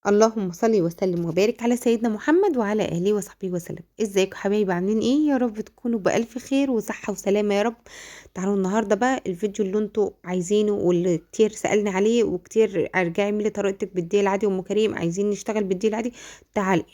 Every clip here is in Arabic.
اللهم صل وسلم وبارك على سيدنا محمد وعلى اله وصحبه وسلم. ازيكم حبايبي؟ عاملين ايه؟ يا رب تكونوا بألف خير وصحة وسلامة يا رب. تعالوا النهارده بقى الفيديو اللي انتوا عايزينه واللي كتير سألني عليه وكتير ارجعي اعملي طريقتك بالدقيق العادي. ام كريم عايزين نشتغل بالدقيق العادي. تعالي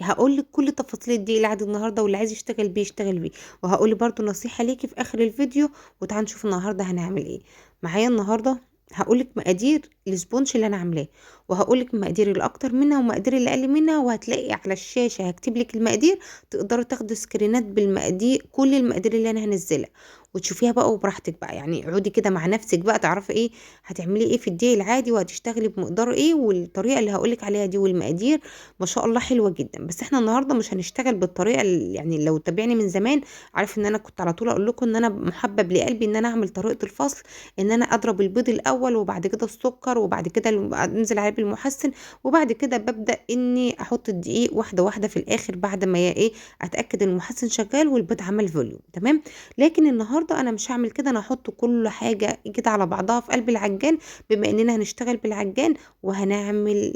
هقول لك كل تفاصيل الدقيق العادي النهارده، واللي عايز يشتغل بيه يشتغل بيه. وهقول برضو نصيحة ليكي في اخر الفيديو. وتعالوا نشوف النهارده هنعمل ايه معايا النهارده. هقولك مقادير السبونج اللي انا عاملاه، وهقولك المقادير الاكتر منها والمقادير اللي اقل منها، وهتلاقي على الشاشه هكتب لك المقادير. تقدروا تاخدوا سكرينات بالمقادير، كل المقادير اللي انا هنزلها وتشوفيها بقى وبراحتك بقى. يعني اقعدي كده مع نفسك بقى تعرفي ايه هتعملي ايه في الدقيق العادي، وهتشتغلي بمقدار ايه، والطريقه اللي هقولك عليها دي والمقادير ما شاء الله حلوه جدا. بس احنا النهارده مش هنشتغل بالطريقه يعني لو تابعني من زمان عارف ان انا كنت على طول اقول لكم ان انا محبب لقلبي ان انا اعمل طريقه الفصل، ان انا اضرب البيض الاول وبعد كده السكر وبعد كده انزل عليه بالمحسن، وبعد كده ببدا اني احط الدقيق واحده واحده في الاخر بعد ما ايه اتاكد ان المحسن شغال والبيض عمل فوليوم تمام. لكن النهارده انا مش هعمل كده، انا هحط كل حاجه كده على بعضها في قلب العجان، بما اننا هنشتغل بالعجان وهنعمل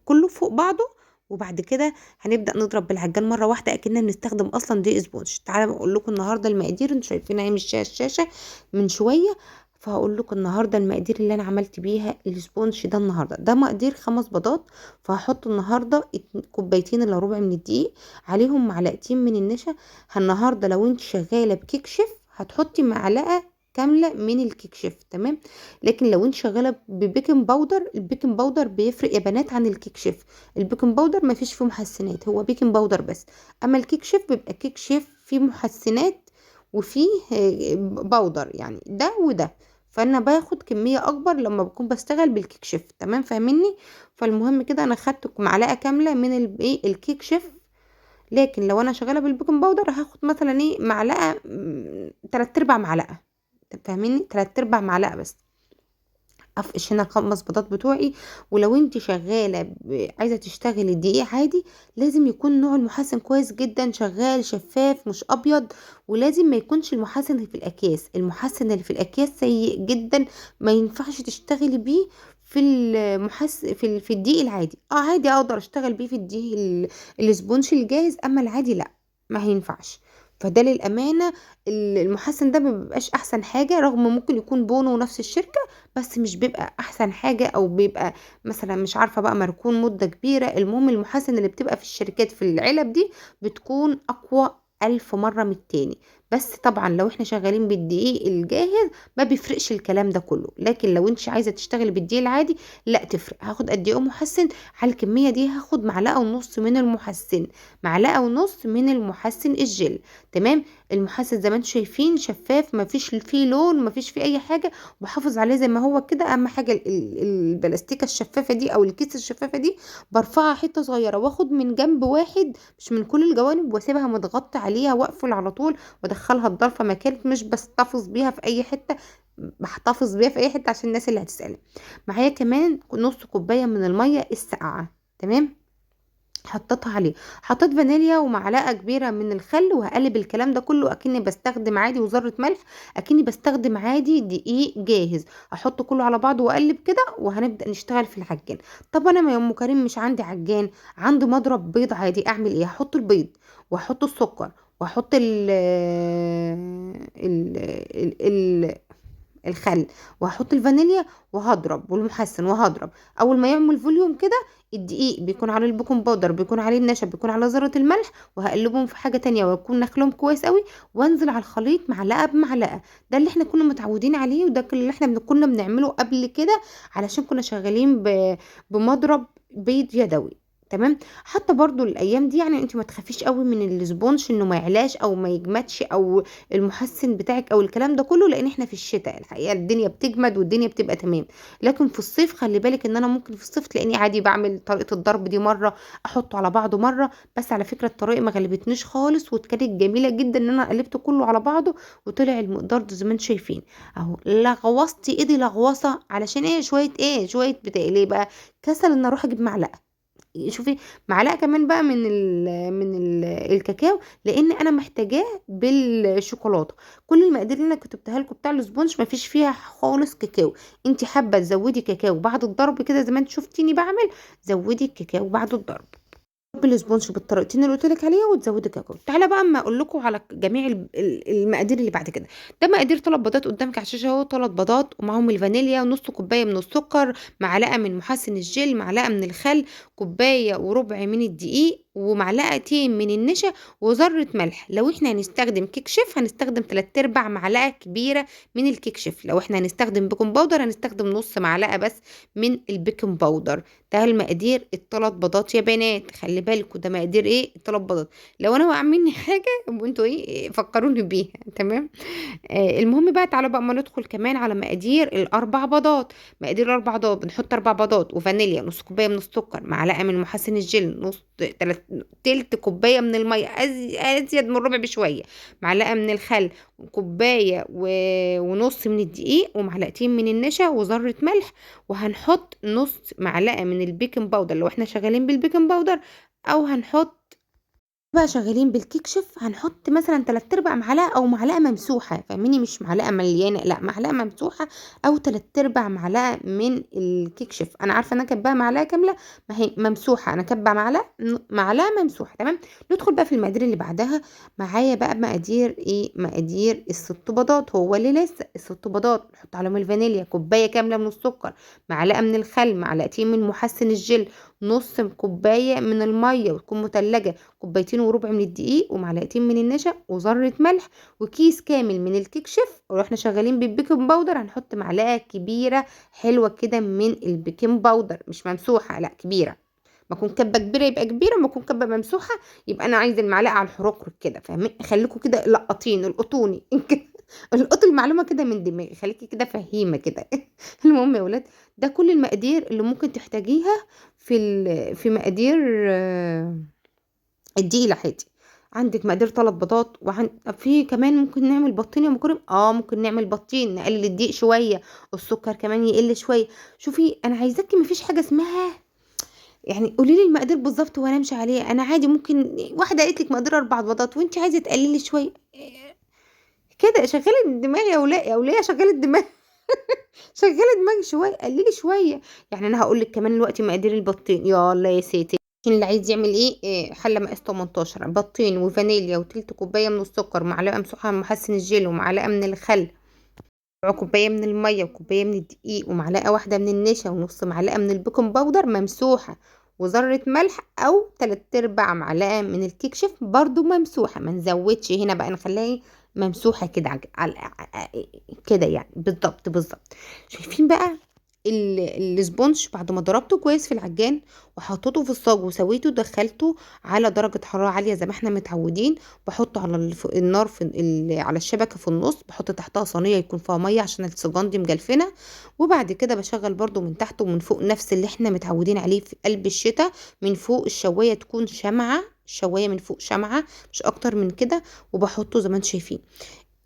كله فوق بعضه. وبعد كده هنبدا نضرب بالعجان مره واحده اكننا بنستخدم اصلا دقيق سبونج. تعالوا اقول لكم النهارده المقادير، انتوا شايفينها اهي من الشاشه من شويه. فهقول لكم النهارده المقادير اللي انا عملت بيها السبونج ده. النهارده ده مقدير 5 بيضات، فهحط النهارده كوبايتين الا ربع من الدقيق، عليهم معلقتين من النشا. النهارده لو انت شغاله بكيك شيف هتحطي معلقه كامله من الكيك شيف تمام. لكن لو انت شغاله ببيكنج باودر، البيكنج باودر بيفرق يا بنات عن الكيك شيف. البيكنج باودر ما فيش فيه محسنات، هو بيكنج باودر بس. اما الكيك شيف بيبقى كيك شيف فيه محسنات وفيه باودر، يعني ده وده. فانا باخد كميه اكبر لما بكون بشتغل بالكيك شيف تمام، فاهميني؟ فالمهم كده انا خدت معلقه كامله من ايه الكيك شيف. لكن لو انا شغاله بالبيكنج باودر هاخد مثلا ايه معلقه 3/4 معلقه. فاهميني؟ 3/4 معلقه بس. افقش هنا ال5 بيضات بتوعي. ولو انت شغاله عايزه تشتغلي الدقيق عادي، لازم يكون نوع المحسن كويس جدا شغال شفاف مش ابيض. ولازم ما يكونش المحسن اللي في الاكياس، المحسن اللي في الاكياس سيء جدا، ما ينفعش تشتغلي بيه في في الدقيق العادي. عادي اقدر اشتغل بيه في الدقيق الاسبونج الجاهز، اما العادي لا، ما هينفعش. فده للامانه المحسن ده ما بيبقاش احسن حاجه، رغم ممكن يكون بونو نفس الشركه، بس مش بيبقى احسن حاجة، او بيبقى مثلا مش عارفة بقى مركون مدة كبيرة. المهم المحاسن اللي بتبقى في الشركات في العلب دي بتكون اقوى 1000 مرة من التاني. بس طبعا لو احنا شغالين بالدقيق الجاهز ما بيفرقش الكلام ده كله. لكن لو انت عايزة تشتغلي بالدقيق العادي لا تفرق. هاخد قد ايه محسن؟ على الكمية دي هاخد معلقة ونص من المحسن، معلقة ونص من المحسن الجل تمام. المحسن زي ما انتم شايفين شفاف، ما فيش فيه لون، ما فيش فيه اي حاجة، بحافظ عليه زي ما هو كده. اهم حاجه البلاستيكه الشفافه دي او الكيس الشفافه دي برفعها حته صغيره، واخد من جنب واحد مش من كل الجوانب، واسيبها متغطى عليها واقفل على طول، وادخلها الضلفه مكان مش بحتفظ بيها في اي حته، بحتفظ بيها في اي حته عشان الناس اللي هتسالني. معايا كمان نص كوبايه من الميه الساقعه تمام، حطيتها عليه. حطيت فانيليا ومعلقه كبيره من الخل، وهقلب الكلام ده كله اكني بستخدم عادي وذره ملح، اكني بستخدم عادي دقيق جاهز. احط كله على بعضه واقلب كده، وهنبدا نشتغل في العجان. طب انا يا ام كريم مش عندي عجان، عندي مضرب بيض عادي. اعمل ايه؟ هحط البيض واحط السكر واحط ال الخل، وهحط الفانيليا وهضرب والمحسن وهضرب. اول ما يعمل فوليوم كده الدقيق بيكون عليه البيكنج باودر، بيكون عليه النشا، بيكون على ذرة الملح، وهقلبهم في حاجة تانية ويكون نخلهم كويس قوي، وانزل على الخليط معلقة بمعلقة. ده اللي احنا كنا متعودين عليه، وده اللي احنا كنا بنعمله قبل كده علشان كنا شغالين بمضرب بيض يدوي تمام. حتى برضو الايام دي يعني انت ما تخافيش قوي من السبونج انه ما يعلاش او ما يجمدش او المحسن بتاعك او الكلام ده كله، لان احنا في الشتاء الحقيقه الدنيا بتجمد والدنيا بتبقى تمام. لكن في الصيف خلي بالك ان انا ممكن في الصيف تلاقيني عادي بعمل طريقه الضرب دي مره، احطه على بعضه مره. بس على فكره الطريقه ما غلبتنيش خالص، وكانت جميله جدا ان انا قلبته كله على بعضه وطلع المقدار ده زي ما انتم شايفين اهو. لغوصتي ايدي لغوصه علشان ايه؟ شويه ايه، شويه بتاع ليه بقى؟ كسل ان اروح اجيب معلقه. شوفي معلقه كمان بقى من الكاكاو، لان انا محتاجاه بالشوكولاته. كل المقادير اللي انا كتبتها لكم بتاع الاسبونج ما فيش فيها خالص كاكاو. انت حابه تزودي كاكاو بعد الضرب كده زي ما انت شفتيني بعمل، زودي الكاكاو بعد الضرب بالسبونج بالطريقتين اللي قلت لك عليها، وتزودي كاكاو. تعالى بقى اما اقول لكم على جميع المقادير اللي بعد كده. ده مقادير 3 بيضات قدامك على الشاشه اهو، 3 بيضات ومعاهم الفانيليا، ونص كوبايه من السكر، معلقه من محسن الجل، معلقه من الخل، كوبايه وربع من الدقيق، ومعلقتين من النشا، وذره ملح. لو احنا هنستخدم كيك شيف هنستخدم 3/4 معلقه كبيره من الكيك شيف. لو احنا هنستخدم بيكنج باودر هنستخدم نص معلقه بس من البيكنج باودر. ده المقادير ال3 بيضات يا بنات، خلي بالكوا ده مقادير ايه ال3 بيضات. لو انا وقع مني حاجه يبقوا انتوا ايه فكروني بيها، تمام. المهم بقى تعالوا بقى ما ندخل كمان على مقادير ال4 بيضات. مقادير ال4 بيضات بنحط 4 بيضات وفانيليا، نص كوبايه من السكر، معلقه من محسن الجل، تلت كوبايه من الميه، ازيد من الربع بشويه، معلقه من الخل، كوبايه ونص من الدقيق، ومعلقتين من النشا، وذره ملح. وهنحط نص معلقه من البيكنج باودر لو احنا شغالين بالبيكنج باودر، او هنحط بقى شغالين بالكيك شيف هنحط مثلا 3/4 معلقه او معلقه ممسوحه، فاهميني؟ مش معلقه مليانه، لا معلقه ممسوحه، او 3/4 معلقه من الكيك شيف. انا عارفه انا كاتباها معلقه كامله، ما هي ممسوحه، انا كاتبه معلقه ممسوحه، تمام. ندخل بقى في المقادير اللي بعدها. معايا بقى مقادير ايه؟ مقادير ال6 بيضات. هو اللي لسه ال6 بيضات نحط عليهم الفانيليا، كوبايه كامله من السكر، معلقه من الخل، معلقتين من محسن الجل، نص كوبايه من الميه وتكون مثلجه، كوبايتين وربع من الدقيق، ومعلقتين من النشا، وذرة ملح، وكيس كامل من الكيك شيف. ولو احنا شغالين بالبيكنج باودر هنحط معلقة كبيرة حلوة كده من البيكنج باودر، مش ممسوحة، لا كبيرة. ما اكون كبه كبيره يبقى كبيره، ما اكون كبه ممسوحه يبقى انا عايزه المعلقه على الحروق كده، فاهمين؟ خليكم كده لقطين القطوني القطوا المعلومه كده من دماغي، خليكي كده فهيمه كده المهم يا ولاد، ده كل المقادير اللي ممكن تحتاجيها في مقادير الدقيق العادي. عندك مقدار 3 بيضات، في كمان ممكن نعمل بطين يا مكرم، ممكن نعمل بطين، نقلل الدقيق شويه، السكر كمان يقل شويه. شوفي انا عايزاكي مفيش حاجه اسمها يعني قولي لي المقادير بالظبط وانا امشي عليها. انا عادي ممكن واحده قالت لك مقدار 4 بيضات وانت عايزه تقللي شويه كده. شغلي الدماغ يا ولاء، يا ولاء شغلي الدماغ شغلي دماغي شويه، قللي شويه. يعني انا هقول لك كمان دلوقتي مقادير البطين، يلا يا ستي. اللي عايز يعمل ايه، حله مقاس 18، بيضتين وفانيليا، وتلت كوبايه من السكر، معلقه مسحوقه من محسن الجيل، ومعلقه من الخل، ربع كوبايه من الميه، وكوبايه من الدقيق، ومعلقه واحده من النشا، ونص معلقه من البيكنج باودر ممسوحه، وذره ملح، او 3/4 معلقه من الكيك شيف برضو ممسوحه. ما نزودش هنا بقى، نخليها ممسوحه كده كده يعني، بالظبط بالظبط. شايفين بقى السبونج بعد ما ضربته كويس في العجان وحطيته في الصاج وسويته، دخلته على درجة حرارة عالية زي ما احنا متعودين. بحطه على النار على الشبكة في النص، بحط تحتها صينية يكون فيها مية عشان السجان دي مجلفنة. وبعد كده بشغل برضو من تحت ومن فوق نفس اللي احنا متعودين عليه في قلب الشتاء. من فوق الشواية تكون شمعة، الشواية من فوق شمعة، مش اكتر من كده. وبحطه زي ما انتم شايفين.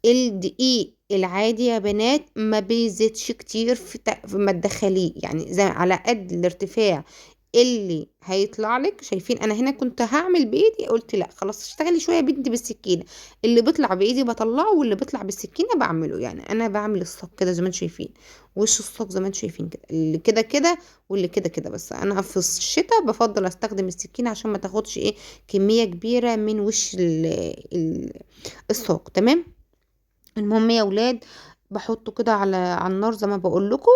الدقيق العادي يا بنات ما بيزيدش كتير في ما تدخليه، يعني زي على قد الارتفاع اللي هيطلع لك. شايفين انا هنا كنت هعمل بايدي، قلت لا خلاص اشتغلي شويه بنتي بالسكينه. اللي بيطلع بايدي بطلعه، واللي بيطلع بالسكينه بعمله. يعني انا بعمل الصاج كده زي ما انتم شايفين، وش الصاج زي ما انتم شايفين كده، اللي كده كده واللي كده كده. بس انا في الشتاء بفضل استخدم السكينه عشان ما تاخدش ايه كميه كبيره من وش الصاج، تمام. المهم يا ولاد، بحطه كده على النار زي ما بقول لكم،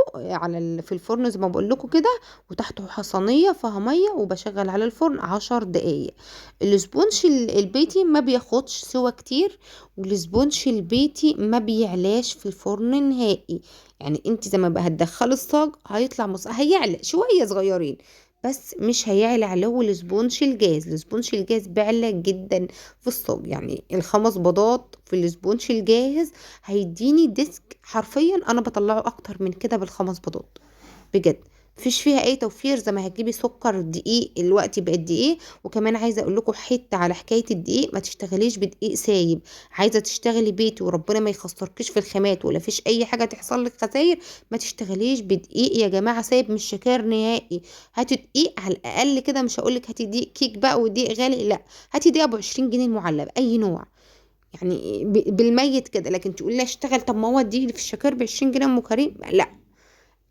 في الفرن زي ما بقول لكم كده، وتحته صينيه فيها ميه، وبشغل على الفرن 10 دقايق. الاسبونش البيتي ما بياخدش سوا كتير، والاسبونش البيتي ما بيعلاش في الفرن نهائي. يعني انت زي ما بقى هتدخلي الصاج هيطلع هيعلى شويه صغيرين، بس مش هيعلى علو الاسبونش الجاز. الاسبونش الجاز بيعلى جدا في الصاج. يعني ال5 بيضات في الاسبونش الجاهز هيديني ديسك حرفيا، انا بطلعه اكتر من كده بال5 بيضات بجد. مفيش فيها اي توفير زي ما هتجيبي سكر دقيق الوقت بقد ايه. وكمان عايزه اقول لكم حته على حكايه الدقيق، ما تشتغليش بدقيق سايب. عايزه تشتغلي بيتي وربنا ما يخسركيش في الخامات ولا فيش اي حاجه تحصل لك خساير، ما تشتغليش بدقيق يا جماعه سايب، مش شكار نهائي. هاتي دقيق على الاقل كده، مش هقول لك هاتي دقيق كيك بقى ودقيق غالي، لا، هاتي دقيق ابو 20 جنيه المعلب اي نوع، يعني بالميت كده. لكن تقولي لي اشتغل، طب ما هو الدقيق اللي في الشكار ب 20 جنيه ام كريم، لا.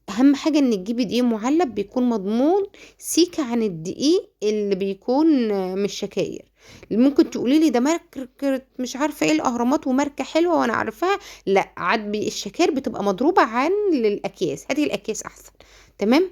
اهم حاجه انك تجيبي دقيق معلب بيكون مضمون سيكه عن الدقيق اللي بيكون مش شكاير. ممكن تقولي لي ده ماركه مش عارفه ايه الاهرامات وماركه حلوه وانا عارفاها، لا، عاد الشكاير بتبقى مضروبه عن الاكياس، هاتي الاكياس احسن. تمام.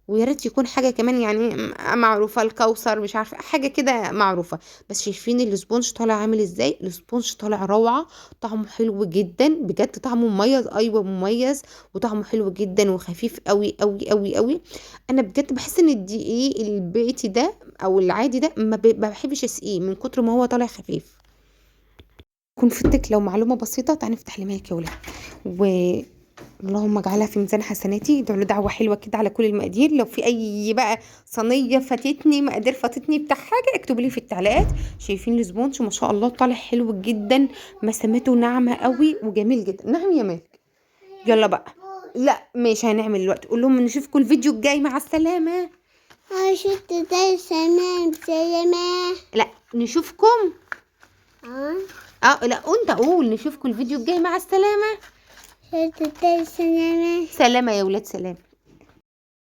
ويا ريت يكون حاجه كمان يعني معروفه، الكوثر مش عارفه حاجه كده معروفه. بس شايفين السبونج طالع عامل ازاي؟ السبونج طالع روعه، طعمه حلو جدا بجد، طعمه مميز، ايوه مميز، وطعمه حلو جدا وخفيف قوي قوي قوي قوي. انا بجد بحس ان الدقيق البيتي ده او العادي ده ما بحبش اسقيه من كتر ما هو طالع خفيف. كون فدتك لو معلومه بسيطه، تعالى نفتح لي مايك يا ولاد. و اللهم اجعلها في ميزان حسناتي. ادعوا له دعوه حلوه كده على كل المقادير. لو في اي بقى صينيه فاتتني، مقادير فاتتني بتاع حاجه، اكتبوا لي في التعليقات. شايفين السبونج ما شاء الله طالع حلو جدا، مسامته ناعمه قوي وجميل جدا. نعم يا مالك. يلا بقى. لا مش هنعمل الوقت، قول لهم نشوفكم الفيديو الجاي، مع السلامه. شفت ده سلام سلامة. لا نشوفكم. اه لا انت قول نشوفكم الفيديو الجاي، مع السلامه. شفت ده سلامة. سلامه يا ولاد، سلام.